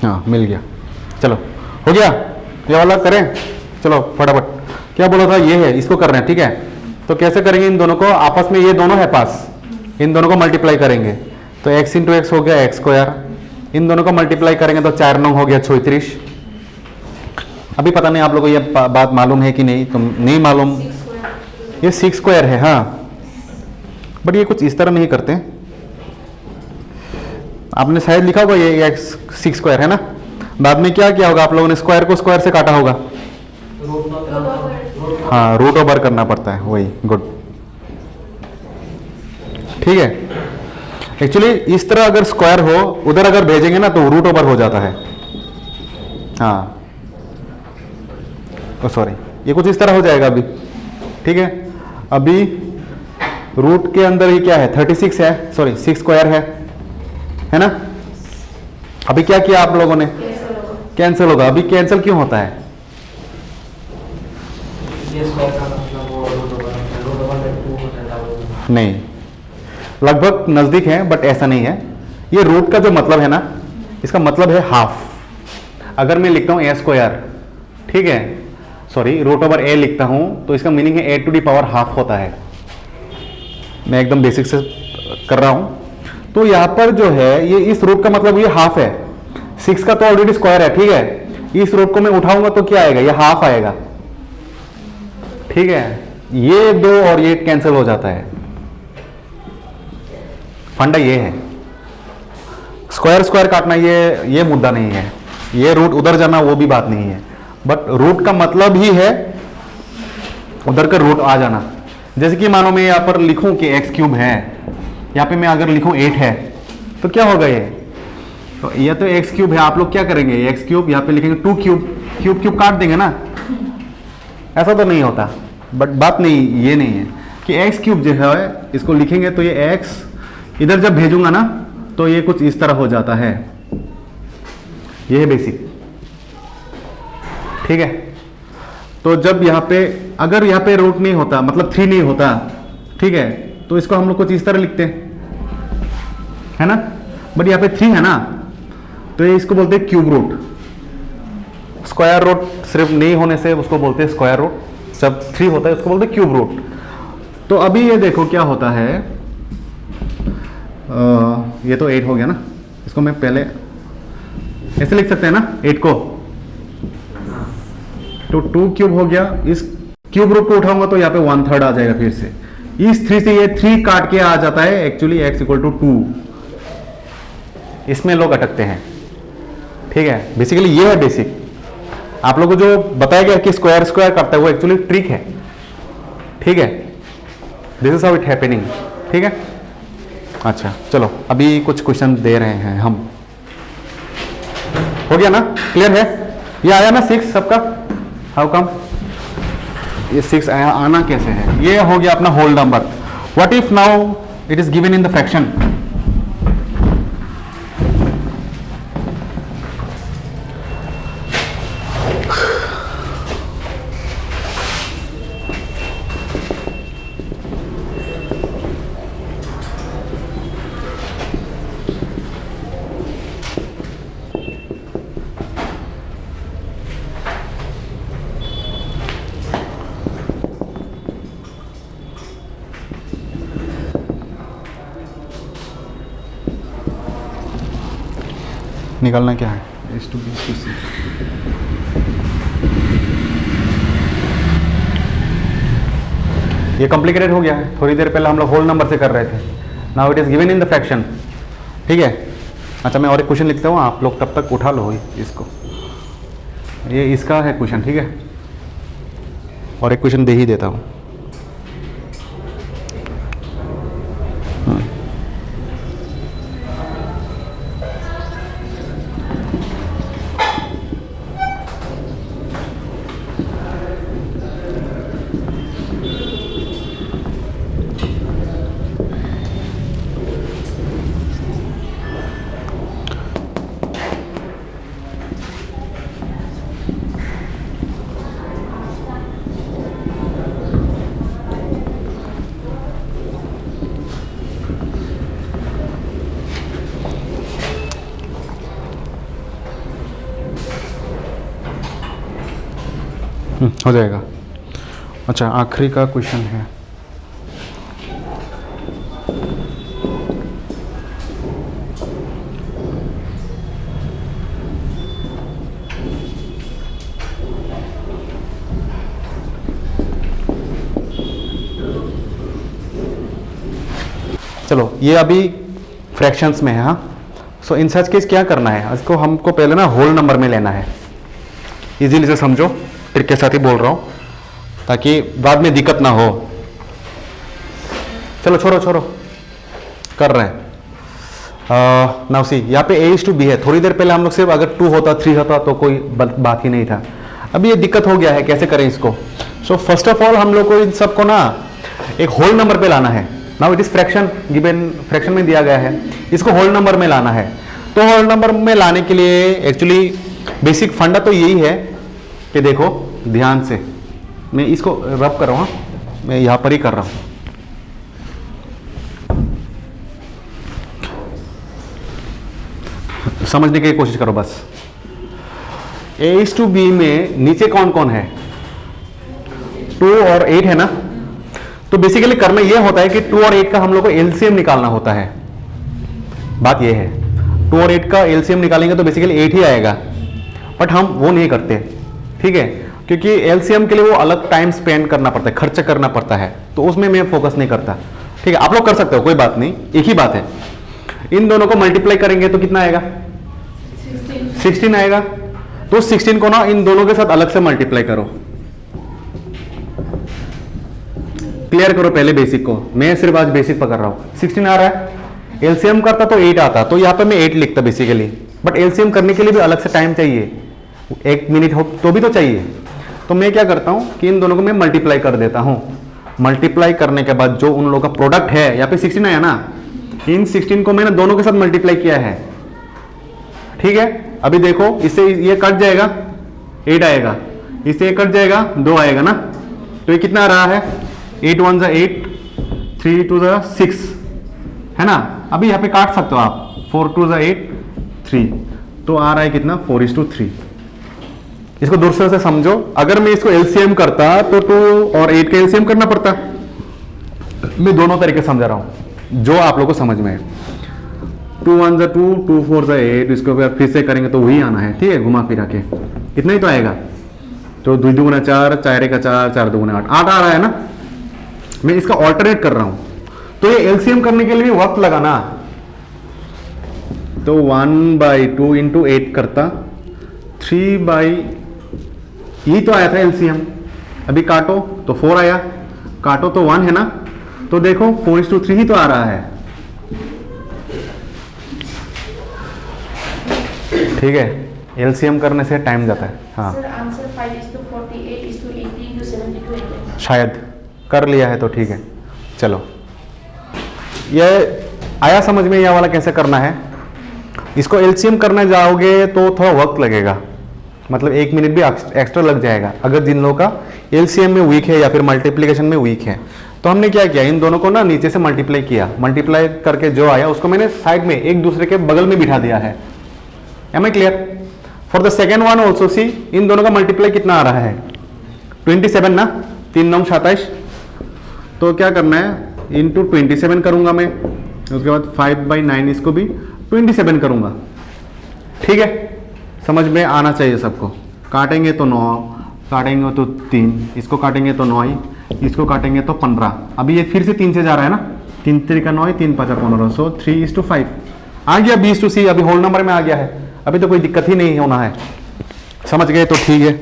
हाँ मिल गया। चलो हो गया, ये वाला करें। चलो फटाफट, क्या बोला था, ये है, इसको कर रहे हैं, ठीक है। तो कैसे करेंगे, इन दोनों को आपस में, ये दोनों है पास, इन दोनों को मल्टीप्लाई करेंगे तो x इंटू एक्स हो गया एक्स स्क्वायर, इन दोनों को मल्टीप्लाई करेंगे तो 4 9 हो गया 36। अभी पता नहीं आप लोगों को ये बात मालूम है कि नहीं, तुम नहीं मालूम, ये 6 स्क्वायर है हाँ, बट ये कुछ इस तरह नहीं करते, आपने शायद लिखा होगा ये x 6 स्क्वायर है ना, बाद में क्या किया होगा आप लोगों ने, स्क्वायर को स्क्वायर से काटा होगा, हाँ रूट ओवर करना पड़ता है, वही गुड, ठीक है। एक्चुअली इस तरह अगर स्क्वायर हो, उधर अगर भेजेंगे ना तो रूट ओवर हो जाता है, हाँ सॉरी, ये कुछ इस तरह हो जाएगा अभी, ठीक है। अभी रूट के अंदर ही क्या है 36 है, सॉरी 6 स्क्वायर है ना। अभी क्या किया आप लोगों ने, कैंसिल होगा। अभी कैंसिल क्यों होता है, नहीं, लगभग नजदीक है बट ऐसा नहीं है। ये रूट का जो मतलब है ना, इसका मतलब है हाफ। अगर मैं लिखता हूं ए स्क्वायर, ठीक है, सॉरी रूट ओवर ए लिखता हूं तो इसका मीनिंग है ए टू दी पावर हाफ होता है। मैं एकदम बेसिक से कर रहा हूं, तो यहां पर जो है ये इस रूट का मतलब ये हाफ है, 6 का तो ऑलरेडी स्क्वायर है, ठीक है। इस रूट को मैं उठाऊंगा तो क्या आएगा, ये हाफ आएगा, ठीक है। ये दो और ये कैंसिल हो जाता है, फंडा ये है। स्क्वायर स्क्वायर काटना ये मुद्दा नहीं है, ये रूट उधर जाना वो भी बात नहीं है, बट रूट का मतलब ही है उधर का रूट आ जाना। जैसे कि मानो मैं यहां पर लिखूं कि एक्स क्यूब है, यहां पे मैं अगर लिखूं 8 है तो क्या होगा ये, तो ये तो एक्स क्यूब है, आप लोग क्या करेंगे, एक्स क्यूब यहां पे लिखेंगे 2 क्यूब, क्यूब क्यूब काट देंगे ना, ऐसा तो नहीं होता। बट बात नहीं ये नहीं है कि एक्स क्यूब जो है इसको लिखेंगे तो ये एक्स इधर जब भेजूंगा ना तो ये कुछ इस तरह हो जाता है, ये है बेसिक, ठीक है। तो जब यहां पे अगर यहां पे रूट नहीं होता, मतलब 3 नहीं होता, ठीक है, तो इसको हम लोग कुछ इस तरह लिखते है ना, बट यहां पे 3 है ना, तो ये इसको बोलते हैं क्यूब रूट। स्क्वायर रूट सिर्फ नहीं होने से उसको बोलते हैं स्क्वायर रूट, जब 3 होता है उसको बोलते हैं क्यूब रूट। तो अभी ये देखो क्या होता है, ये तो 8 हो गया ना, इसको मैं पहले ऐसे लिख सकते हैं ना 8 को, तो 2 क्यूब हो गया, इस क्यूब रूट को उठाऊंगा तो यहाँ पे 1/3 आ जाएगा, फिर से इस 3 से ये 3 काट के आ जाता है, एक्चुअली x इक्वल टू 2, इसमें लोग अटकते हैं, ठीक है। बेसिकली ये है बेसिक, आप लोगों को जो बताया गया कि स्क्वायर स्क्वायर करता है वो एक्चुअली ट्रिक है, ठीक है। This is how it happening, ठीक है। अच्छा चलो अभी कुछ क्वेश्चन दे रहे हैं हम, हो गया ना, क्लियर है। ये आया ना 6 सबका, हाउ कम ये 6 आया, आना कैसे है, ये हो गया अपना whole number. What if now it is given in the fraction, निकालना क्या है, S to B to C। ये कॉम्प्लिकेटेड हो गया है, थोड़ी देर पहले हम लोग होल नंबर से कर रहे थे, now it is given in the fraction, ठीक है। अच्छा मैं और एक क्वेश्चन लिखता हूँ, आप लोग तब तक उठा लो इसको, ये इसका है क्वेश्चन, ठीक है, और एक क्वेश्चन दे ही देता हूँ। हो जाएगा। अच्छा, आखिरी का क्वेश्चन है। चलो, ये अभी फ्रैक्शंस में है। हाँ, सो इन सच केस क्या करना है, इसको हमको पहले ना होल नंबर में लेना है। इजीली से समझो, ट्रिक के साथ ही बोल रहा हूँ ताकि बाद में दिक्कत ना हो। चलो छोड़ो छोड़ो, कर रहे हैं। नाउ सी, यहाँ पे A/B है। थोड़ी देर पहले हम लोग सिर्फ अगर 2 होता 3 होता तो कोई बात ही नहीं था। अभी ये दिक्कत हो गया है, कैसे करें इसको। सो फर्स्ट ऑफ ऑल हम लोग को इन सबको ना एक होल नंबर पे लाना है। Now it is fraction, given fraction में दिया गया है, इसको होल नंबर में लाना है। तो होल नंबर में लाने के लिए एक्चुअली बेसिक फंडा तो यही है कि देखो ध्यान से, मैं इसको रब कर रहा हूँ, मैं यहाँ पर ही कर रहा हूँ। समझने की कोशिश करो बस। A/B में नीचे कौन कौन है, 2 और 8 है ना। तो बेसिकली करना यह होता है कि 2 और 8 का हम लोग को एलसीएम निकालना होता है। बात यह है 2 और 8 का एलसीएम निकालेंगे तो बेसिकली 8 ही आएगा, बट हम वो नहीं करते, ठीक है, क्योंकि एलसीएम के लिए वो अलग टाइम स्पेंड करना पड़ता है, खर्च करना पड़ता है, तो उसमें मैं फोकस नहीं करता। ठीक है, आप लोग कर सकते हो, कोई बात नहीं, एक ही बात है। इन दोनों को मल्टीप्लाई करेंगे तो कितना आएगा, 16 आएगा। तो 16 को ना इन दोनों के साथ अलग से मल्टीप्लाई करो। क्लियर करो पहले बेसिक को, मैं सिर्फ आज बेसिक पकड़ रहा हूं। 16 आ रहा है, एलसीएम करता तो 8 आता, तो यहां पे मैं 8 लिखता बेसिकली, बट एलसीएम करने के लिए भी अलग से टाइम चाहिए, 1 मिनट हो तो भी तो चाहिए। तो मैं क्या करता हूं कि इन दोनों को मैं मल्टीप्लाई कर देता हूं। मल्टीप्लाई करने के बाद जो उन लोगों का प्रोडक्ट है, यहाँ पे 16 आया ना, इन 16 को मैंने दोनों के साथ मल्टीप्लाई किया है। ठीक है, अभी देखो इससे ये कट जाएगा, 8 आएगा, इससे ये कट जाएगा, 2 आएगा ना। तो ये कितना आ रहा है, 8 1 जा 8, 3 2 जा 6, है ना। अभी यहाँ पे काट सकते हो आप, 4 2 जा 8, 3, तो आ रहा है कितना, 4:3। इसको दूसरे से समझो, अगर मैं इसको एलसीएम करता तो 2 और 8 का एलसीएम करना पड़ता। मैं दोनों तरीके समझा रहा हूं जो आप लोगों को समझ में है। 2 1 जा 2, 2 4 जा 8, इसको फिर से करेंगे तो वही आना है, ठीक है, घुमा फिरा के इतना ही तो आएगा। तो 2 2 4, 4 1 4, 4 2 8, 8 आ रहा है ना। मैं इसका ऑल्टरनेट कर रहा हूं, तो ये एलसीएम करने के लिए वक्त लगाना। तो 1/2 इंटू 8 करता, 3 ये तो आया था एलसीएम। अभी काटो तो 4 आया, काटो तो 1 है ना। तो देखो 4:3 ही तो आ रहा है, ठीक है। एलसीएम करने से टाइम जाता है। हाँ सर, आंसर 5:48:80:82 शायद कर लिया है तो ठीक है। चलो, ये आया समझ में, यह वाला कैसे करना है। इसको एलसीएम करने जाओगे तो थोड़ा वक्त लगेगा, मतलब 1 मिनट भी एक्स्ट्रा लग जाएगा अगर जिन लोगों का एलसीएम में वीक है या फिर मल्टीप्लिकेशन में वीक है। तो हमने क्या किया, इन दोनों को ना नीचे से मल्टीप्लाई किया, मल्टीप्लाई करके जो आया उसको मैंने साइड में एक दूसरे के बगल में बिठा दिया है। Am I clear? For the second one also see, इन दोनों का मल्टीप्लाई कितना आ रहा है, 27 ना, 3 9 27। तो क्या करना है, इंटू 27 करूंगा मैं, उसके बाद 5/9 इसको भी 27 करूंगा। ठीक है, समझ में आना चाहिए सबको। काटेंगे तो 9, काटेंगे तो 3, इसको काटेंगे तो 9, इसको काटेंगे तो 15। अभी ये फिर से 3 से जा रहा है ना, 3 3 का 9, 3 5 15, सो 3:5 आ गया। B/C अभी होल नंबर में आ गया है, अभी तो कोई दिक्कत ही नहीं होना है। समझ गए तो ठीक है।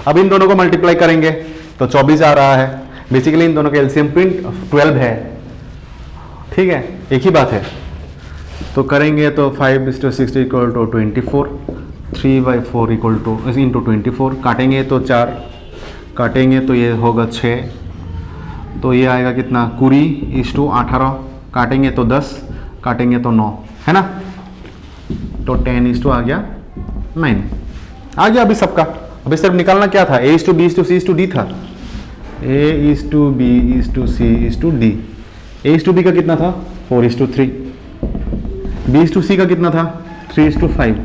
अब इन दोनों को मल्टीप्लाई करेंगे तो 24 आ रहा है। बेसिकली इन दोनों के एलसीएम 12 है, ठीक है, एक ही बात है। तो करेंगे तो 5:60 equal to 24, 3/4 equal to into 24, काटेंगे तो 4, काटेंगे तो ये होगा 6, तो ये आएगा कितना, 20:18, काटेंगे तो 10, काटेंगे तो 9, है ना। तो 10:2 आ गया 9 आ गया। अभी सबका अभी सिर्फ निकालना क्या था, A/B/C/D था, A/B/C/D। A/B का कितना था, 4:3, B/C का कितना था, 3:5,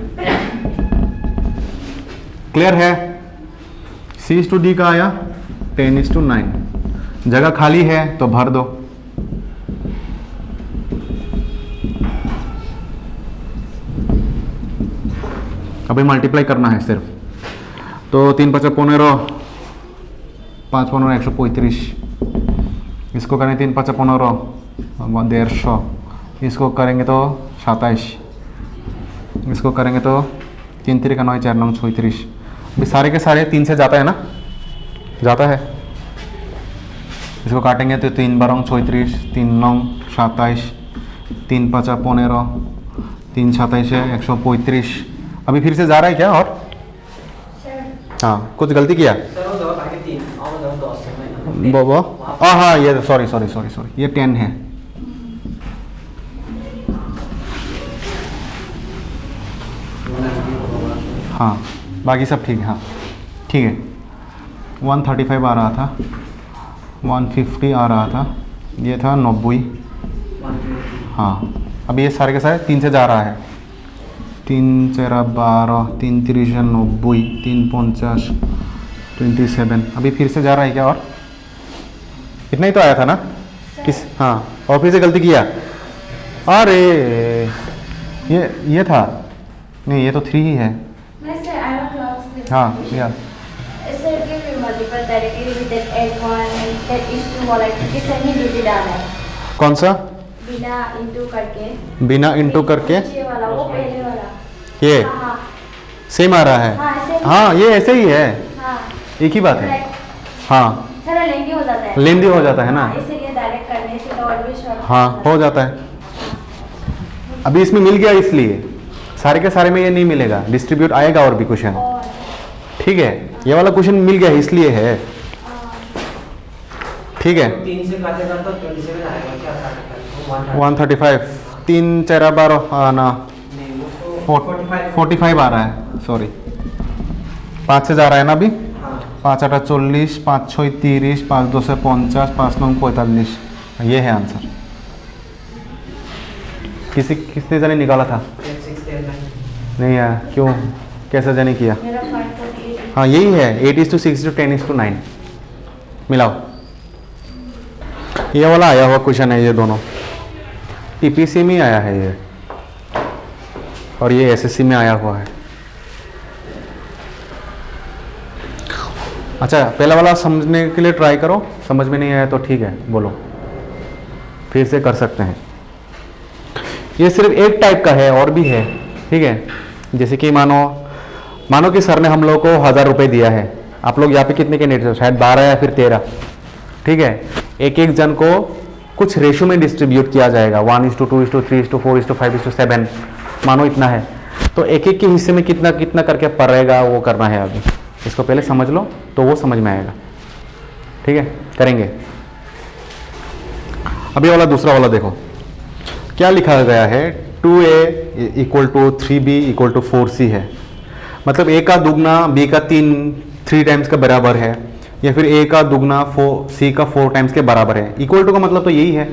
क्लियर है? C/D का आया 10:9। जगह खाली है तो भर दो। अभी मल्टीप्लाई करना है सिर्फ, तो 3 × 5 = 15, 5 × 15 = 135। इसको करें 3 × 5 = 15, 150। इसको करेंगे तो 27। इसको करेंगे तो 3 × 3 = 9, 4 × 9 = 36। अभी सारे के सारे 3 से जाता है ना, जाता है। इसको काटेंगे तो 3 × 12 = 36, 3 × 9 = 27, 3 × 5 = 15, 3 × 27 है 135। अभी फिर से जा रहा है क्या? और हाँ, कुछ गलती किया बाबा? हाँ, ये सॉरी, ये 10 है। हाँ, बाकी सब ठीक है। हाँ ठीक है। 135 आ रहा था, 150 आ रहा था, ये था 90। हाँ, अब ये सारे के सारे 3 से जा रहा है। 3 × 4 = 12, 3 × 3 = 90, 3 × 5 = 27। अभी फिर से जा रहा है क्या? और इतना ही तो आया था ना किस? हाँ, और फिर से गलती किया। अरे ये था नहीं, ये तो 3 ही है। हाँ यार, कौन सा? बिना इंटू करके वो पहले वाला ये हाँ, सेम आ रहा है। हाँ, ये ऐसे ही है, हाँ, एक ही बात है। हाँ, थोड़ा लेंदी हो जाता है, लेंदी हो जाता है ना। इसलिए डायरेक्ट करने से तो और भी शॉर्ट हाँ, हो जाता है। अभी इसमें मिल गया, इसलिए सारे के सारे में ये नहीं मिलेगा, डिस्ट्रीब्यूट आएगा और भी क्वेश्चन। ठीक है, ये वाला क्वेश्चन मिल गया इसलिए है। ठीक है, 3 से काटेगा तो 27 आएगा क्या? 135, 3 × 4 = 12 ना, 45 आ रहा है, सॉरी। 5 से जा रहा है ना अभी। 5 × 8 = 40, 5 × 6 = 30, 5 × 2 = 50, 5 × 9 = 45। ये है आंसर। किसने जाने निकाला था? नहीं यार, क्यों, कैसे जाने किया? मेरा 548 हाँ, यही है, 8:6 = 10:9। मिलाओ। ये वाला आया हुआ क्वेश्चन है, ये दोनों टीपीसी में आया है ये, और ये एसएससी में आया हुआ है। अच्छा, पहला वाला समझने के लिए ट्राई करो, समझ में नहीं आया तो ठीक है, बोलो, फिर से कर सकते हैं। ये सिर्फ एक टाइप का है, और भी है। ठीक है, जैसे कि मानो कि सर ने हम लोग को 1000 रुपये दिया है। आप लोग यहाँ पे कितने कैंडिडेट हो? शायद 12 या फिर 13। ठीक है, एक एक जन को कुछ रेशो में डिस्ट्रीब्यूट किया जाएगा, 1:2:3:4:5:7, मानो इतना है। तो एक एक के हिस्से में कितना कितना करके पड़ेगा वो करना है। अभी इसको पहले समझ लो तो वो समझ में आएगा। ठीक है, करेंगे। अभी वाला दूसरा वाला देखो क्या लिखा गया है, 2a = 3b = 4c है। मतलब a का दुगना b का 3 टाइम्स का बराबर है, या फिर a का दुगना c का 4 टाइम्स के बराबर है। इक्वल टू का मतलब तो यही है।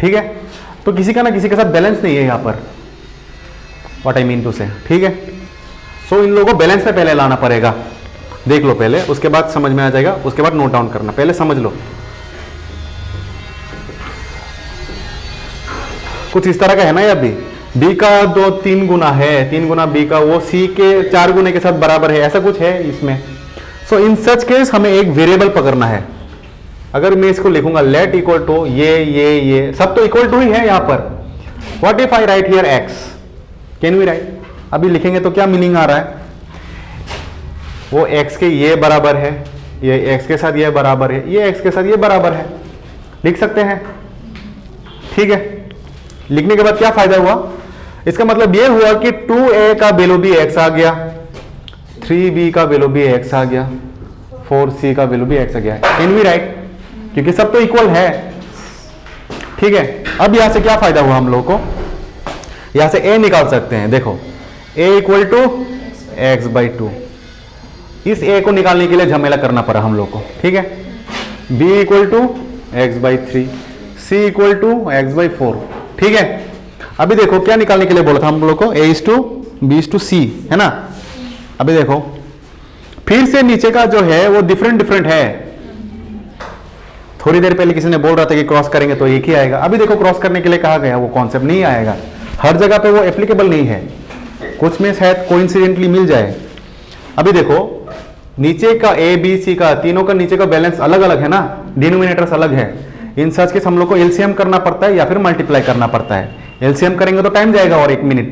ठीक है, तो किसी का ना किसी के साथ बैलेंस नहीं है यहाँ पर, व्हाट आई मीन टू से। ठीक है, सो इन लोगों को बैलेंस में पहले लाना पड़ेगा। देख लो पहले, उसके बाद समझ में आ जाएगा, उसके बाद नोट डाउन करना, पहले समझ लो। कुछ इस तरह का है ना, अभी b का 3 गुना है, 3 गुना b का, वो c के 4 गुने के साथ बराबर है, ऐसा कुछ है इसमें। सो इन सच केस हमें एक वेरिएबल पकड़ना है। अगर मैं इसको लिखूंगा लेट इक्वल टू ये सब तो इक्वल टू ही है यहाँ पर। What if I write here x, can we write? अभी लिखेंगे तो क्या मीनिंग आ रहा है, वो x के ये बराबर है, ये x के साथ ये बराबर है, ये x के साथ ये बराबर है, लिख सकते हैं। ठीक है, लिखने के बाद क्या फायदा हुआ, इसका मतलब ये हुआ कि 2a का वैल्यू भी x आ गया, 3b का वैल्यू भी x आ गया, 4c का वैल्यू भी x आ गया। Can we write? क्योंकि सब तो इक्वल है। ठीक है, अब यहां से क्या फायदा हुआ हम लोग को, यहां से a निकाल सकते हैं। देखो a = x/2, इस a को निकालने के लिए झमेला करना पड़ा हम लोग को। ठीक है, b = x/3, c = x/4। ठीक है, अभी देखो क्या निकालने के लिए बोला था हम लोग को, a/b/c है ना। अभी देखो फिर से नीचे का जो है वो डिफरेंट डिफरेंट है। थोड़ी देर पहले किसी ने बोल रहा था कि क्रॉस करेंगे तो एक ही आएगा, अभी देखो क्रॉस करने के लिए कहा गया वो कॉन्सेप्ट नहीं आएगा, हर जगह पे वो एप्लीकेबल नहीं है, कुछ में शायद कोइंसिडेंटली मिल जाए। अभी देखो नीचे का ए बी सी का तीनों का नीचे का बैलेंस अलग अलग है ना, डिनोमिनेटर्स अलग है, इन सच के हम लोग को एलसीएम करना पड़ता है या फिर मल्टीप्लाई करना पड़ता है। एलसीएम करेंगे तो टाइम जाएगा और 1 मिनट,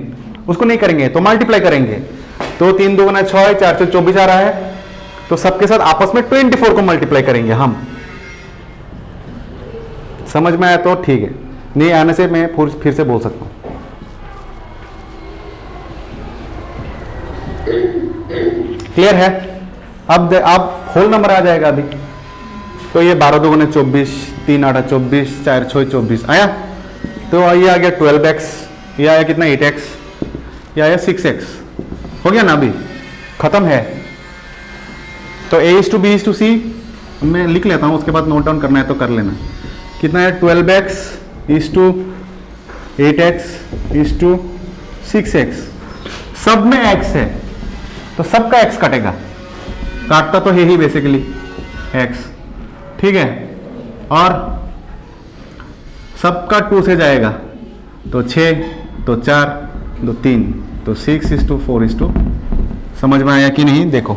उसको नहीं करेंगे तो मल्टीप्लाई करेंगे तो 3 दूना 6 है, 4 से 24 आ रहा है, तो सबके साथ आपस में 24 को मल्टीप्लाई करेंगे हम। समझ में आया तो ठीक है, नहीं आने से मैं फिर से बोल सकता हूं। क्लियर है? अब होल नंबर आ जाएगा अभी, तो ये 12 दूने 24, 3 8 24, 4 6 24 आया, तो ये आ गया 12x, ये आया कितना 8x, ये आया 6x, हो गया ना, अभी खत्म है। तो a/b/c मैं लिख लेता हूं, उसके बाद नोट डाउन करना है तो कर लेना। कितना है 12x 8x 6x, सब में x है तो सबका x कटेगा, काटता तो है ही बेसिकली x, ठीक है, और सबका 2 से जाएगा तो 6 तो 4 तो 3 तो 6:4:, समझ में आया कि नहीं? देखो